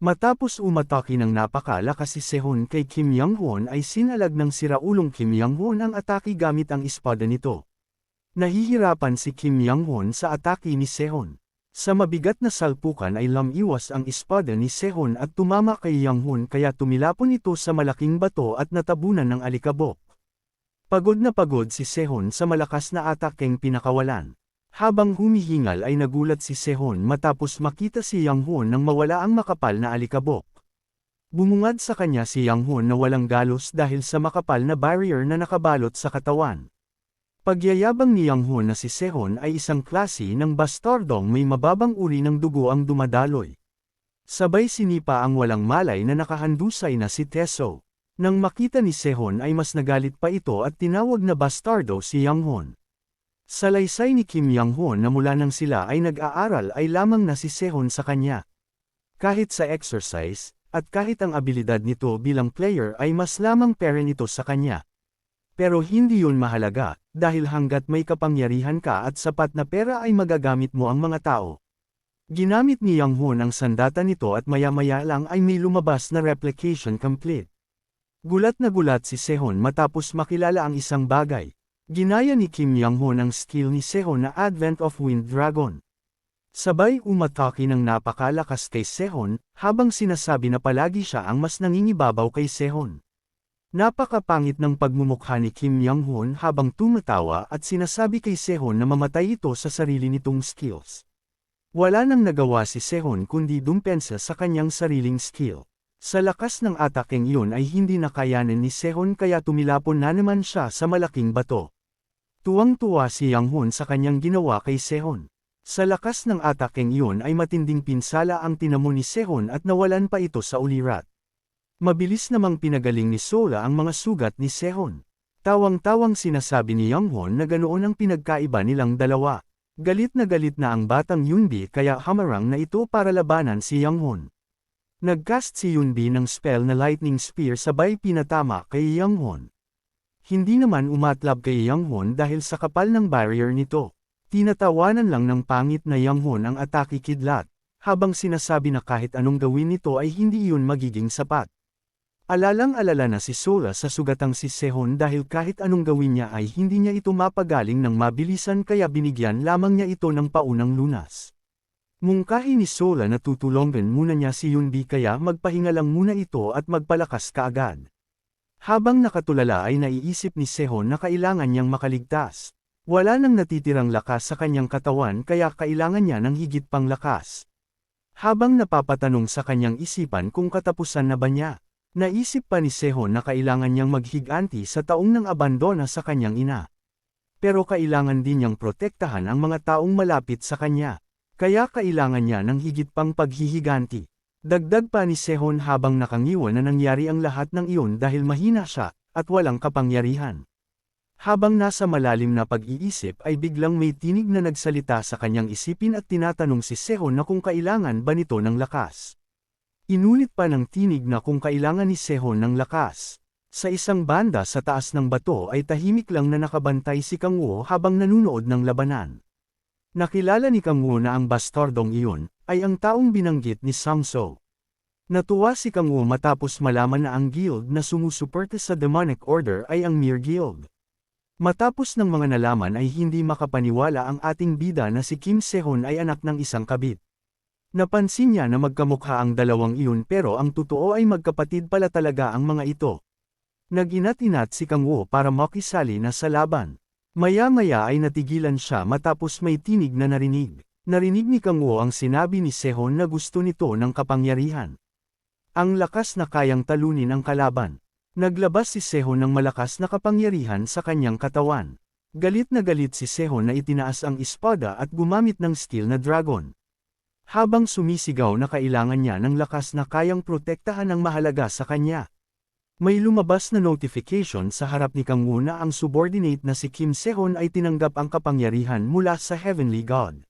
Matapos umatake ng napakalakas si Sehun kay Kim Young-won ay sinalag ng siraulong Kim Young-won ang atake gamit ang espada nito. Nahihirapan si Kim Young-won sa atake ni Sehun. Sa mabigat na salpukan ay lumiwas ang espada ni Sehun at tumama kay Young-won kaya tumilapon ito sa malaking bato at natabunan ng alikabok. Pagod na pagod si Sehun sa malakas na atakeng pinakawalan. Habang humihingal ay nagulat si Sehun matapos makita si Young-won nang mawala ang makapal na alikabok. Bumungad sa kanya si Young-won na walang galos dahil sa makapal na barrier na nakabalot sa katawan. Pagyayabang ni Young-won na si Sehun ay isang klase ng bastardong may mababang uri ng dugo ang dumadaloy. Sabay sinipa ang walang malay na nakahandusay na si Teso. Nang makita ni Sehun ay mas nagalit pa ito at tinawag na bastardo si Young-won. Salaysay ni Kim Young-won na mula nang sila ay nag-aaral ay lamang na si Sehun sa kanya. Kahit sa exercise, at kahit ang abilidad nito bilang player ay mas lamang pera nito sa kanya. Pero hindi yun mahalaga, dahil hanggat may kapangyarihan ka at sapat na pera ay magagamit mo ang mga tao. Ginamit ni Young-won ang sandata nito at maya-maya lang ay may lumabas na replication complete. Gulat na gulat si Sehun matapos makilala ang isang bagay. Ginaya ni Kim Young-won ang skill ni Sehun na Advent of Wind Dragon. Sabay umatake ng napakalakas kay Sehun, habang sinasabi na palagi siya ang mas nangingibabaw kay Sehun. Napakapangit ng pagmumukha ni Kim Young-won habang tumatawa at sinasabi kay Sehun na mamatay ito sa sarili nitong skills. Wala nang nagawa si Sehun kundi dumpensa sa kanyang sariling skill. Sa lakas ng atakeng iyon ay hindi nakayanan ni Sehun kaya tumilapon na naman siya sa malaking bato. Tuwang-tuwa si Young-won sa kanyang ginawa kay Sehun. Sa lakas ng atakeng iyon ay matinding pinsala ang tinamo ni Sehun at nawalan pa ito sa ulirat. Mabilis namang pinagaling ni Sola ang mga sugat ni Sehun. Tawang-tawang sinasabi ni Young-won na ganoon ang pinagkaiba nilang dalawa. Galit na ang batang Yunbi kaya hamarang na ito para labanan si Young-won. Nagcast si Yunbi ng spell na Lightning Spear sabay pinatama kay Young-won. Hindi naman umatlab kay Young-won dahil sa kapal ng barrier nito. Tinatawanan lang ng pangit na Young-won ang atake kidlat, habang sinasabi na kahit anong gawin nito ay hindi iyon magiging sapat. Alalang-alala na si Sola sa sugatang si Sehun dahil kahit anong gawin niya ay hindi niya ito mapagaling ng mabilisan kaya binigyan lamang niya ito ng paunang lunas. Mungkahi ni Sola na tutulungan muna niya si Yunbi kaya magpahinga lang muna ito at magpalakas kaagad. Habang nakatulala ay naiisip ni Sehun na kailangan niyang makaligtas. Wala nang natitirang lakas sa kanyang katawan kaya kailangan niya ng higit pang lakas. Habang napapatanong sa kanyang isipan kung katapusan na ba niya, naisip pa ni Sehun na kailangan niyang maghiganti sa taong nang abandona sa kanyang ina. Pero kailangan din niyang protektahan ang mga taong malapit sa kanya, kaya kailangan niya ng higit pang paghihiganti. Dagdag pa ni Sehun habang nakangiwan na nangyari ang lahat ng iyon dahil mahina siya, at walang kapangyarihan. Habang nasa malalim na pag-iisip ay biglang may tinig na nagsalita sa kanyang isipin at tinatanong si Sehun na kung kailangan ba nito ng lakas. Inulit pa ng tinig na kung kailangan ni Sehun ng lakas. Sa isang banda sa taas ng bato ay tahimik lang na nakabantay si Kang-woo habang nanunood ng labanan. Nakilala ni Kang-woo na ang bastardong iyon ay ang taong binanggit ni Sang-so. Natuwa si Kang-woo matapos malaman na ang guild na sumusuporta sa Demonic Order ay ang Mir Guild. Matapos ng mga nalaman ay hindi makapaniwala ang ating bida na si Kim Sehun ay anak ng isang kabit. Napansin niya na magkamukha ang dalawang iyon pero ang totoo ay magkapatid pala talaga ang mga ito. Nag-inat-inat si Kang-woo para makisali na sa laban. Maya-maya ay natigilan siya matapos may tinig na narinig. Narinig ni Kang-woo ang sinabi ni Sehun na gusto nito ng kapangyarihan. Ang lakas na kayang talunin ang kalaban. Naglabas si Sehun ng malakas na kapangyarihan sa kanyang katawan. Galit na galit si Sehun na itinaas ang espada at gumamit ng skill na dragon. Habang sumisigaw na kailangan niya ng lakas na kayang protektahan ang mahalaga sa kanya. May lumabas na notification sa harap ni Kang-woo na ang subordinate na si Kim Sehun ay tinanggap ang kapangyarihan mula sa Heavenly God.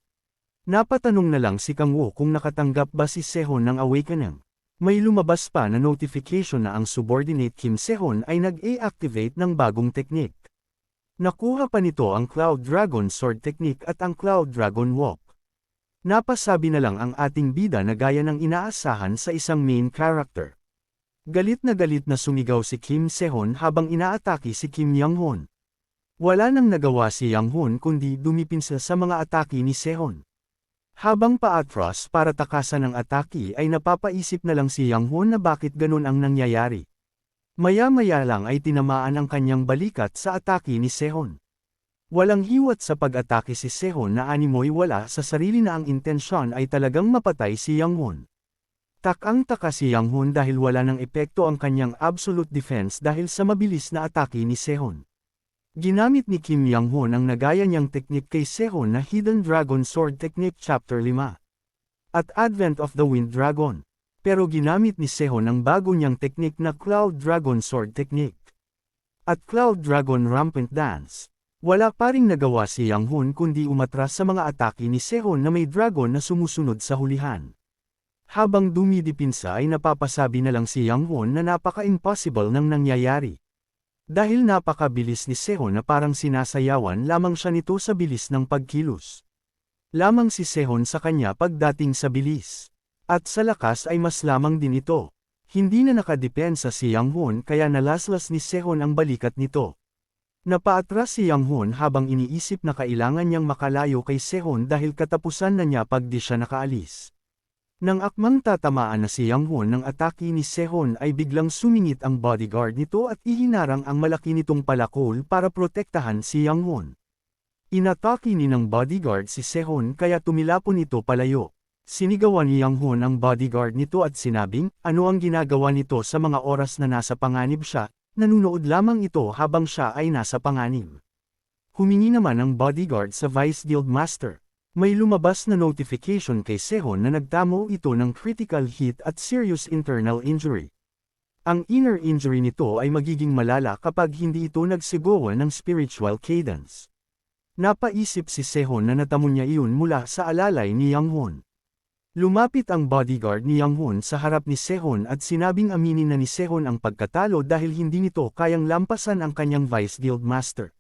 Napatanong na lang si Kang-woo kung nakatanggap ba si Sehun ng awakening. May lumabas pa na notification na ang subordinate Kim Sehun ay nag-a-activate ng bagong teknik. Nakuha pa nito ang Cloud Dragon Sword Technique at ang Cloud Dragon Walk. Napasabi na lang ang ating bida na gaya ng inaasahan sa isang main character. Galit na sumigaw si Kim Sehon habang inaatake si Kim Young-hoon. Wala nang nagawa si Young-hoon kundi dumipinsa sa mga atake ni Sehon. Habang paatras para takasan ang atake ay napapaisip na lang si Young-hoon na bakit ganun ang nangyayari. Maya-maya lang ay tinamaan ang kanyang balikat sa atake ni Sehon. Walang hiwat sa pag-atake si Sehon na animoy wala sa sarili na ang intensyon ay talagang mapatay si Young-hoon. Takang-taka si Young-hoon dahil wala ng epekto ang kanyang absolute defense dahil sa mabilis na atake ni Sehon. Ginamit ni Kim Young-hoon ang nagaya niyang teknik kay Sehon na Hidden Dragon Sword Technique Chapter 5 at Advent of the Wind Dragon. Pero ginamit ni Sehon ang bago niyang teknik na Cloud Dragon Sword Technique at Cloud Dragon Rampant Dance. Wala pa ring nagawa si Young-hoon kundi umatras sa mga atake ni Sehon na may dragon na sumusunod sa hulihan. Habang dumidipinsa ay napapasabi na lang si Young-hoon na napaka-impossible ng nangyayari. Dahil napakabilis ni Sehon na parang sinasayawan lamang siya nito sa bilis ng pagkilos. Lamang si Sehon sa kanya pagdating sa bilis. At sa lakas ay mas lamang din ito. Hindi na nakadepensa si Young-hoon kaya nalaslas ni Sehon ang balikat nito. Napaatras si Young-hoon habang iniisip na kailangan niyang makalayo kay Sehon dahil katapusan na niya pag di siya nakaalis. Nang akmang tatamaan na si Young-hoon ng atake ni Sehon ay biglang sumingit ang bodyguard nito at ihinarang ang malaki nitong palakol para protektahan si Young-hoon. Inatake ni ng bodyguard si Sehon kaya tumilapon ito palayo. Sinigawan ni Young-hoon ang bodyguard nito at sinabing, ano ang ginagawa nito sa mga oras na nasa panganib siya? Nanunood lamang ito habang siya ay nasa panganib. Humingi naman ang bodyguard sa Vice Guild Master. May lumabas na notification kay Sehon na nagtamo ito ng critical hit at serious internal injury. Ang inner injury nito ay magiging malala kapag hindi ito nagsigawa ng spiritual cadence. Napaisip si Sehon na natamo niya iyon mula sa alalay ni Young-hoon. Lumapit ang bodyguard ni Young-hoon sa harap ni Sehon at sinabing aminin na ni Sehon ang pagkatalo dahil hindi nito kayang lampasan ang kanyang Vice Guild Master.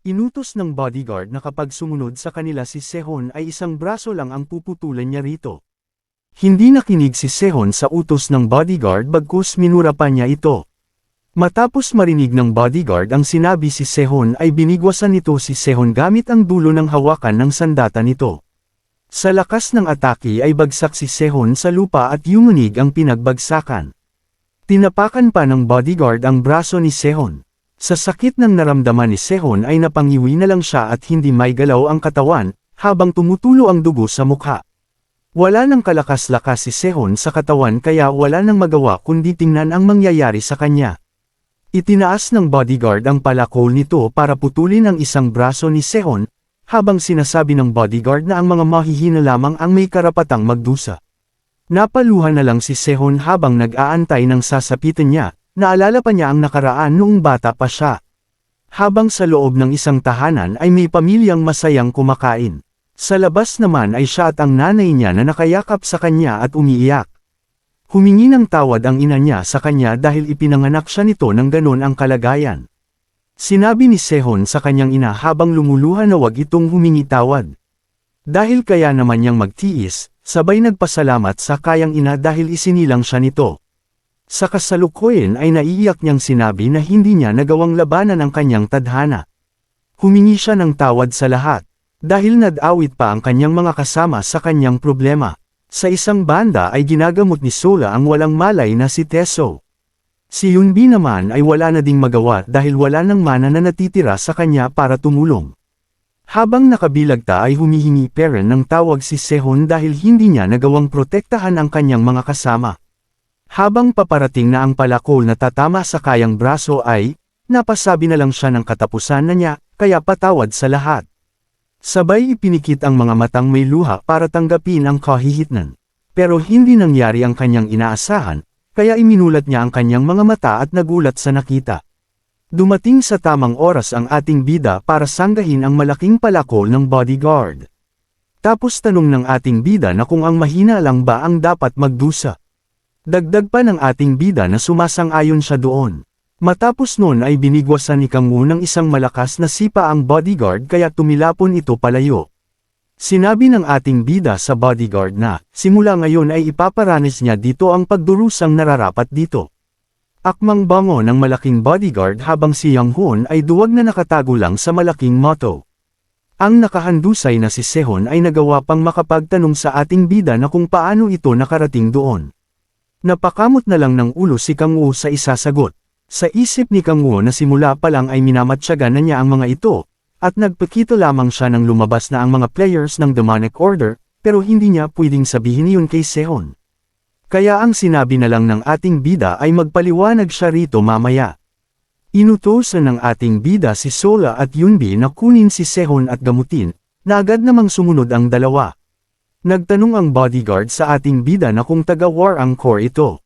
Inutos ng bodyguard na kapag sumunod sa kanila si Sehon ay isang braso lang ang puputulan niya rito. Hindi nakinig si Sehon sa utos ng bodyguard bagkus minura pa niya ito. Matapos marinig ng bodyguard ang sinabi si Sehon ay binigwasan nito si Sehon gamit ang dulo ng hawakan ng sandata nito. Sa lakas ng atake ay bagsak si Sehon sa lupa at yumunig ang pinagbagsakan. Tinapakan pa ng bodyguard ang braso ni Sehon. Sa sakit ng naramdaman ni Sehon ay napangiwi na lang siya at hindi may galaw ang katawan, habang tumutulo ang dugo sa mukha. Wala nang kalakas-lakas si Sehon sa katawan kaya wala nang magawa kundi tingnan ang mangyayari sa kanya. Itinaas ng bodyguard ang palakol nito para putulin ang isang braso ni Sehon, habang sinasabi ng bodyguard na ang mga mahihina lamang ang may karapatang magdusa. Napaluhan na lang si Sehon habang nag-aantay ng sasapitan niya, naalala pa niya ang nakaraan noong bata pa siya. Habang sa loob ng isang tahanan ay may pamilyang masayang kumakain. Sa labas naman ay siya at ang nanay niya na nakayakap sa kanya at umiiyak. Humingi ng tawad ang ina niya sa kanya dahil ipinanganak siya nito ng ganon ang kalagayan. Sinabi ni Sehon sa kanyang ina habang lumuluha na wag itong humingi tawad. Dahil kaya naman niyang magtiis, sabay nagpasalamat sa kayang ina dahil isinilang siya nito. Sa kasalukuyan ay naiiyak niyang sinabi na hindi niya nagawang labanan ang kanyang tadhana. Humingi siya ng tawad sa lahat, dahil nag-awit pa ang kanyang mga kasama sa kanyang problema. Sa isang banda ay ginagamot ni Sola ang walang malay na si Teso. Si Yunbi naman ay wala na ding magawa dahil wala nang mana na natitira sa kanya para tumulong. Habang nakabilagta ay humihingi pera ng tawag si Sehon dahil hindi niya nagawang protektahan ang kanyang mga kasama. Habang paparating na ang palakol na tatama sa kayang braso ay, napasabi na lang siya ng katapusan na niya, kaya patawad sa lahat. Sabay ipinikit ang mga matang may luha para tanggapin ang kahihitnan. Pero hindi nangyari ang kanyang inaasahan, kaya iminulat niya ang kanyang mga mata at nagulat sa nakita. Dumating sa tamang oras ang ating bida para sanggahin ang malaking palakol ng bodyguard. Tapos tanong ng ating bida na kung ang mahina lang ba ang dapat magdusa. Dagdag pa ng ating bida na sumasang-ayon siya doon. Matapos nun ay binigwasan ni Kang Woo ng isang malakas na sipa ang bodyguard kaya tumilapon ito palayo. Sinabi ng ating bida sa bodyguard na, simula ngayon ay ipaparanas niya dito ang pagdurusang nararapat dito. Akmang bango ng malaking bodyguard habang si Yang Hoon ay duwag na nakatago lang sa malaking motto. Ang nakahandusay na si Sehun ay nagawa pang makapagtanong sa ating bida na kung paano ito nakarating doon. Napakamot na lang ng ulo si Kang Woo sa isasagot. Sa isip ni Kang Woo na simula pa lang ay minamatyagan na niya ang mga ito, at nagpakita lamang siya nang lumabas na ang mga players ng Demonic Order, pero hindi niya pwedeng sabihin iyon kay Sehun. Kaya ang sinabi na lang ng ating bida ay magpaliwanag siya rito mamaya. Inutosan ng ating bida si Sola at Yunbi na kunin si Sehun at gamutin, na agad namang sumunod ang dalawa. Nagtanong ang bodyguard sa ating bida na kung taga-War Angkor ito.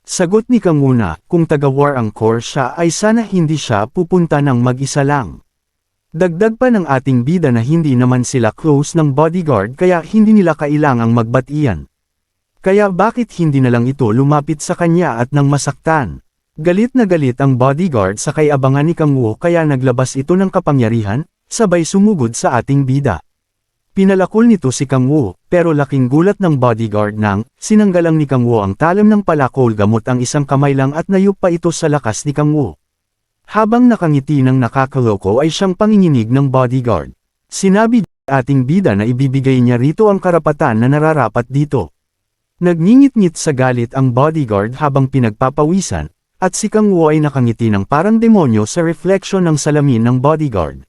Sagot ni Kang Woo na, kung taga-War Angkor siya ay sana hindi siya pupunta ng mag-isa lang. Dagdag pa ng ating bida na hindi naman sila close ng bodyguard kaya hindi nila kailangang magbatian. Kaya bakit hindi na lang ito lumapit sa kanya at nang masaktan? Galit na galit ang bodyguard sa kay abangan ni Kang Woo kaya naglabas ito ng kapangyarihan, sabay sumugod sa ating bida. Pinalakol nito si Kang Woo, pero laking gulat ng bodyguard nang sinanggalang ni Kang Woo ang talam ng palakol gamot ang isang kamay lang at nayup pa ito sa lakas ni Kang Woo. Habang nakangiti ng nakakaloko ay siyang panginginig ng bodyguard. Sinabi ating bida na ibibigay niya rito ang karapatan na nararapat dito. Nagngingit-ngit sa galit ang bodyguard habang pinagpapawisan, at si Kang Woo ay nakangiti ng parang demonyo sa refleksyon ng salamin ng bodyguard.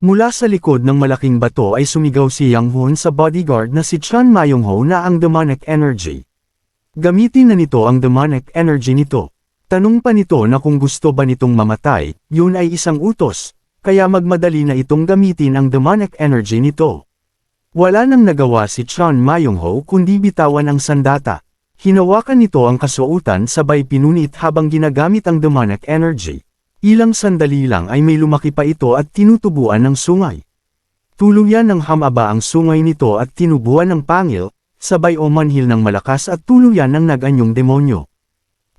Mula sa likod ng malaking bato ay sumigaw si Yang Hoon sa bodyguard na si Chan Mayong-ho na ang demonic energy. Gamitin na nito ang demonic energy nito. Tanong pa nito na kung gusto ba nitong mamatay, yun ay isang utos, kaya magmadali na itong gamitin ang demonic energy nito. Wala nang nagawa si Chan Mayong-ho kundi bitawan ang sandata. Hinawakan nito ang kasuotan sabay pinunit habang ginagamit ang demonic energy. Ilang sandali lang ay may lumaki pa ito at tinutubuan ng sungay. Tuluyan ng hamaba ang sungay nito at tinubuan ng pangil, sabay umanhil ng malakas at tuluyan ng nag-anyong demonyo.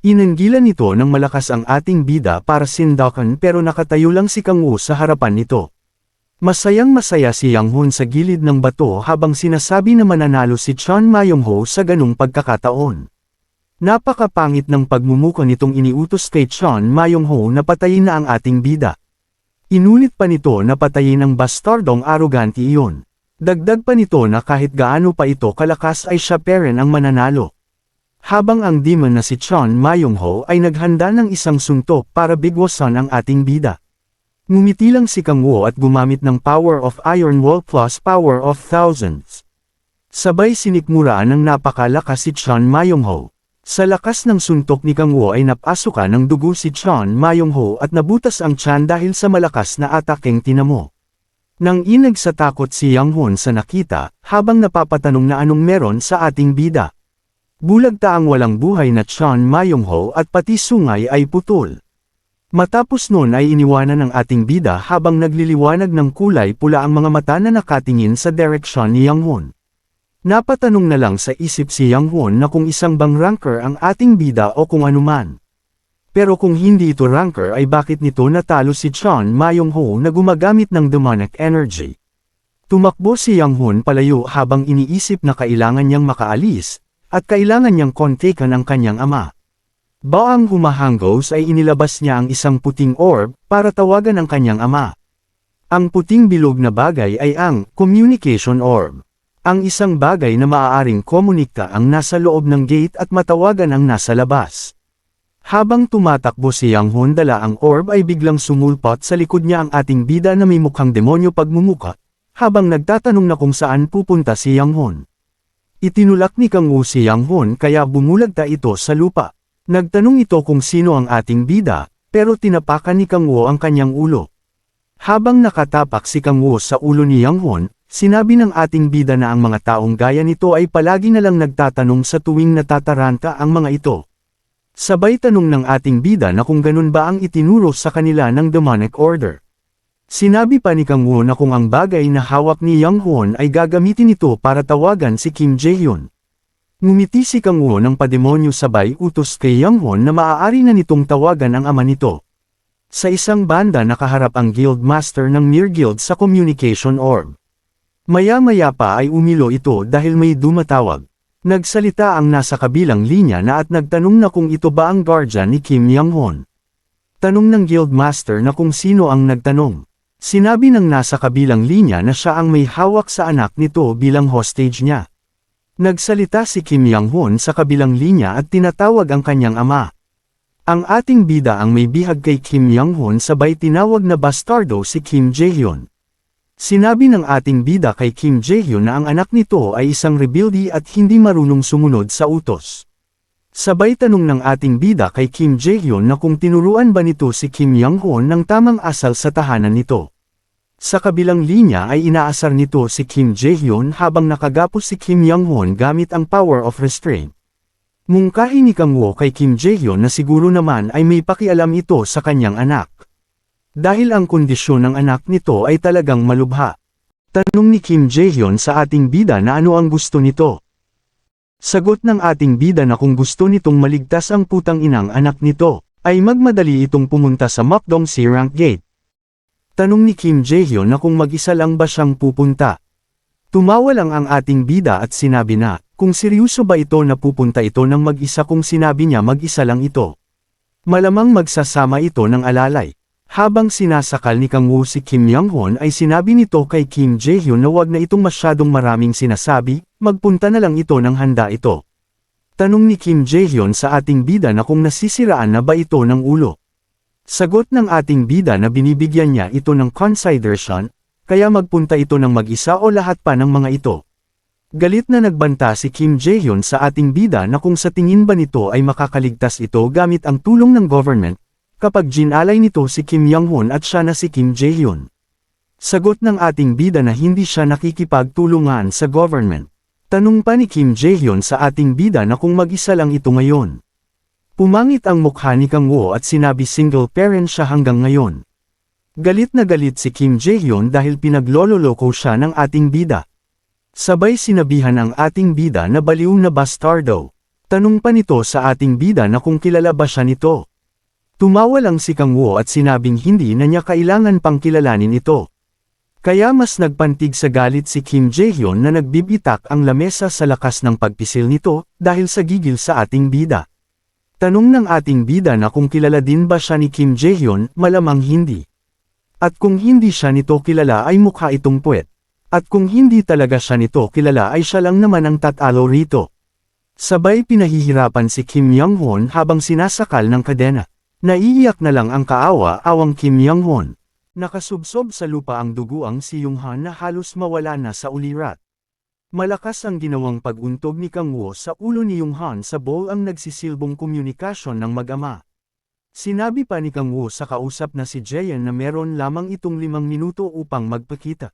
Inanggilan nito ng malakas ang ating bida para sindakan pero nakatayo lang si Kang Woo sa harapan nito. Masayang masaya si Yang Hoon sa gilid ng bato habang sinasabi na mananalo si Chan Mayong-ho sa ganung pagkakataon. Napakapangit ng pagmumuka nitong iniutos kay Chan Mayong-ho na patayin na ang ating bida. Inulit pa nito na patayin ang bastardong arogante iyon. Dagdag pa nito na kahit gaano pa ito kalakas ay siya pa rin ang mananalo. Habang ang demon na si Chan Mayong-ho ay naghanda ng isang suntok para bigwasan ang ating bida. Ngumiti lang si Kang Woo at gumamit ng Power of Iron Wall plus Power of Thousands. Sabay sinikmuraan ng napakalakas si Chan Mayong-ho. Sa lakas ng suntok ni Kang Woo ay napasukan ng dugo si Chan Mayong-ho at nabutas ang tiyan dahil sa malakas na atakeng tinamo. Nang inag sa takot si Yang Hoon sa nakita, habang napapatanong na anong meron sa ating bida. Bulagta ang walang buhay na Chan Mayong-ho at pati sungay ay putol. Matapos nun ay iniwanan ng ating bida habang nagliliwanag ng kulay pula ang mga mata na nakatingin sa direksyon ni Yang Hoon. Napatanong na lang sa isip si Yang Hoon na kung isang bang ranker ang ating bida o kung anuman. Pero kung hindi ito ranker ay bakit nito natalo si Chan Mayong-ho na gumagamit ng demonic energy. Tumakbo si Yang Hoon palayo habang iniisip na kailangan niyang makaalis, at kailangan niyang kontekan ang kanyang ama. Baang humahanggos ay inilabas niya ang isang puting orb para tawagan ang kanyang ama. Ang puting bilog na bagay ay ang communication orb. Ang isang bagay na maaaring komunikta ang nasa loob ng gate at matawagan ang nasa labas. Habang tumatakbo si Yang Hoon dala ang orb ay biglang sumulpot sa likod niya ang ating bida na may mukhang demonyo pagmumuka, habang nagtatanong na kung saan pupunta si Yang Hoon. Itinulak ni Kang Woo si Yang Hoon kaya bumulagta ito sa lupa. Nagtanong ito kung sino ang ating bida, pero tinapakan ni Kang Woo ang kanyang ulo. Habang nakatapak si Kang Woo sa ulo ni Yang Hoon, sinabi ng ating bida na ang mga taong gaya nito ay palagi na lang nagtatanong sa tuwing natataranta ang mga ito. Sabay tanong ng ating bida na kung ganun ba ang itinuro sa kanila ng demonic order. Sinabi pa ni Kang Woo na kung ang bagay na hawak ni Yang Hoon ay gagamitin ito para tawagan si Kim Jae-hyun. Ngumiti si Kang Woo ng pademonyo sabay utos kay Yang Hoon na maaari na nitong tawagan ang ama nito. Sa isang banda nakaharap ang guild master ng Mir Guild sa communication orb. Maya-maya pa ay umilo ito dahil may dumatawag. Nagsalita ang nasa kabilang linya na at nagtanong na kung ito ba ang guardian ni Kim Young-hon. Tanong ng guildmaster na kung sino ang nagtanong. Sinabi ng nasa kabilang linya na siya ang may hawak sa anak nito bilang hostage niya. Nagsalita si Kim Young-hon sa kabilang linya at tinatawag ang kanyang ama. Ang ating bida ang may bihag kay Kim Young-hon sabay tinawag na bastardo si Kim Jae-hyun. Sinabi ng ating bida kay Kim Jae-hyun na ang anak nito ay isang rebelde at hindi marunong sumunod sa utos. Sabay tanong ng ating bida kay Kim Jae-hyun na kung tinuruan ba nito si Kim Young-hon ng tamang asal sa tahanan nito. Sa kabilang linya ay inaasar nito si Kim Jae-hyun habang nakagapos si Kim Young-hon gamit ang power of restraint. Mungkahi ni Kang Woo kay Kim Jae-hyun na siguro naman ay may pakialam ito sa kanyang anak. Dahil ang kondisyon ng anak nito ay talagang malubha. Tanong ni Kim Jae-hyun sa ating bida na ano ang gusto nito. Sagot ng ating bida na kung gusto nitong maligtas ang putang inang anak nito, ay magmadali itong pumunta sa Mokdong C-Rank Gate. Tanong ni Kim Jae-hyun na kung mag-isa lang ba siyang pupunta. Tumawa lang ang ating bida at sinabi na, kung seryoso ba ito na pupunta ito ng mag-isa kung sinabi niya mag-isa lang ito. Malamang magsasama ito ng alalay. Habang sinasakal ni Kang Woo si Kim Young-hon ay sinabi nito kay Kim Jae-hyun na wag na itong masyadong maraming sinasabi, magpunta na lang ito ng handa ito. Tanong ni Kim Jae-hyun sa ating bida na kung nasisiraan na ba ito ng ulo. Sagot ng ating bida na binibigyan niya ito ng consideration, kaya magpunta ito ng mag-isa o lahat pa ng mga ito. Galit na nagbanta si Kim Jae-hyun sa ating bida na kung sa tingin ba nito ay makakaligtas ito gamit ang tulong ng government, kapag ginalay nito si Kim Young-hon at siya na si Kim Jae-hyun. Sagot ng ating bida na hindi siya nakikipagtulungan sa government. Tanong pa ni Kim Jae-hyun sa ating bida na kung mag-isa lang ito ngayon. Pumangit ang mukha ni Kang Woo at sinabi single parent siya hanggang ngayon. Galit na galit si Kim Jae-hyun dahil pinaglololoko siya ng ating bida. Sabay sinabihan ang ating bida na baliw na bastardo. Tanong pa nito sa ating bida na kung kilala ba siya nito. Tumawa lang si Kang Woo at sinabing hindi na niya kailangan pang kilalanin ito. Kaya mas nagpantig sa galit si Kim Jae-hyun na nagbibitak ang lamesa sa lakas ng pagpisil nito dahil sa gigil sa ating bida. Tanong ng ating bida na kung kilala din ba siya ni Kim Jae-hyun, malamang hindi. At kung hindi siya nito kilala ay mukha itong puwet. At kung hindi talaga siya nito kilala ay siya lang naman ang tatalo rito. Sabay pinahihirapan si Kim Young-hon habang sinasakal ng kadena. Naiiyak na lang ang kaawa-awang Kim Young-hon. Nakasubsob sa lupa ang duguang si Young-hon na halos mawala na sa ulirat. Malakas ang ginawang pag-untog ni Kang Woo sa ulo ni Young-hon sa bowl ang nagsisilbong komunikasyon ng mag-ama. Sinabi pa ni Kang Woo sa kausap na si Jaehyun na meron lamang itong 5 minuto upang magpakita.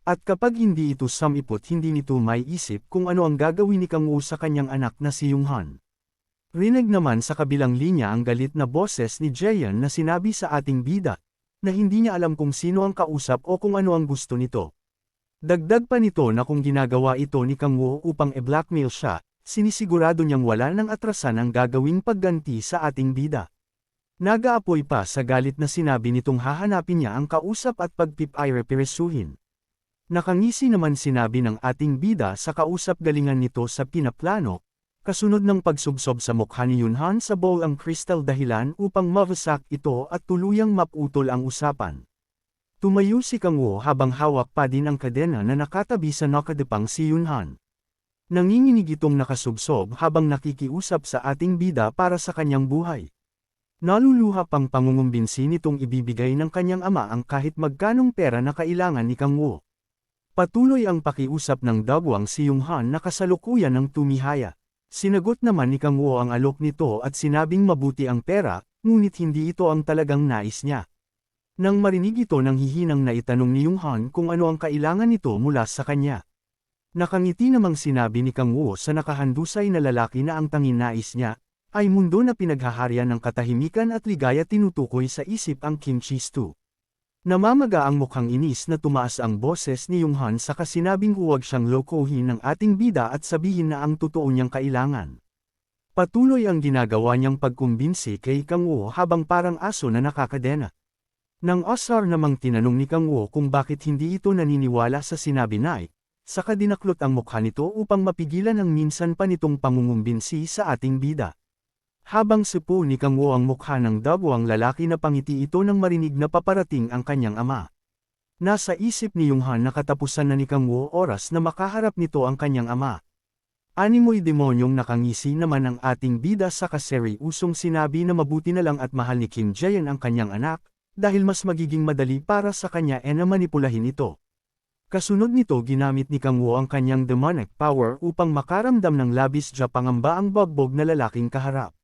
At kapag hindi ito samipot hindi nito maiisip kung ano ang gagawin ni Kang Woo sa kanyang anak na si Young-hon. Rinig naman sa kabilang linya ang galit na boses ni Jaehyun na sinabi sa ating bida, na hindi niya alam kung sino ang kausap o kung ano ang gusto nito. Dagdag pa nito na kung ginagawa ito ni Kang Woo upang e-blackmail siya, sinisigurado niyang wala nang atrasan ang gagawing pagganti sa ating bida. Nag-aapoy pa sa galit na sinabi nitong hahanapin niya ang kausap at pagpip-ay-reperesuhin. Nakangisi naman sinabi ng ating bida sa kausap galingan nito sa pinaplano, kasunod ng pagsubsob sa mukha ni Young-hon sa bowl ang crystal dahilan upang mawasak ito at tuluyang maputol ang usapan. Tumayo si Kang Woo habang hawak pa din ang kadena na nakatabi sa nakadepang si Young-hon. Nanginginig itong nakasubsob habang nakikiusap sa ating bida para sa kanyang buhay. Naluluha pang pangungumbinsi nitong ibibigay ng kanyang ama ang kahit magkanong pera na kailangan ni Kang Woo. Patuloy ang pakiusap ng dagwang si Young-hon na kasalukuyan ng tumihaya. Sinagot naman ni Kang Woo ang alok nito at sinabing mabuti ang pera, ngunit hindi ito ang talagang nais niya. Nang marinig ito nang hihinang na itanong ni Young-hon kung ano ang kailangan nito mula sa kanya. Nakangiti namang sinabi ni Kang Woo sa nakahandusay na lalaki na ang tanging nais niya, ay mundo na pinaghaharian ng katahimikan at ligaya tinutukoy sa isip ang kimchi stew. Namamaga ang mukhang inis na tumaas ang boses ni Young-hon sa kasinabing huwag siyang lokohin ng ating bida at sabihin na ang totoo niyang kailangan. Patuloy ang ginagawa niyang pagkumbinsi kay Kang Woo habang parang aso na nakakadena. Nang asar namang tinanong ni Kang Wo kung bakit hindi ito naniniwala sa sinabi Nai, saka dinaklot ang mukha nito upang mapigilan ang minsan pa nitong pangungumbinsi sa ating bida. Habang sipo ni Kang Wo ang mukha ng dabwang lalaki na pangiti ito nang marinig na paparating ang kanyang ama. Nasa isip ni Yonghan na katapusan na ni Kang Wo oras na makaharap nito ang kanyang ama. Animoy demonyong nakangisi naman ang ating bida sa kaseryusong sinabi na mabuti na lang at mahal ni Kim Jae-in ang kanyang anak, dahil mas magiging madali para sa kanya na manipulahin ito. Kasunod nito ginamit ni Kang Wo ang kanyang demonic power upang makaramdam ng labis na pangamba ang bagbog na lalaking kaharap.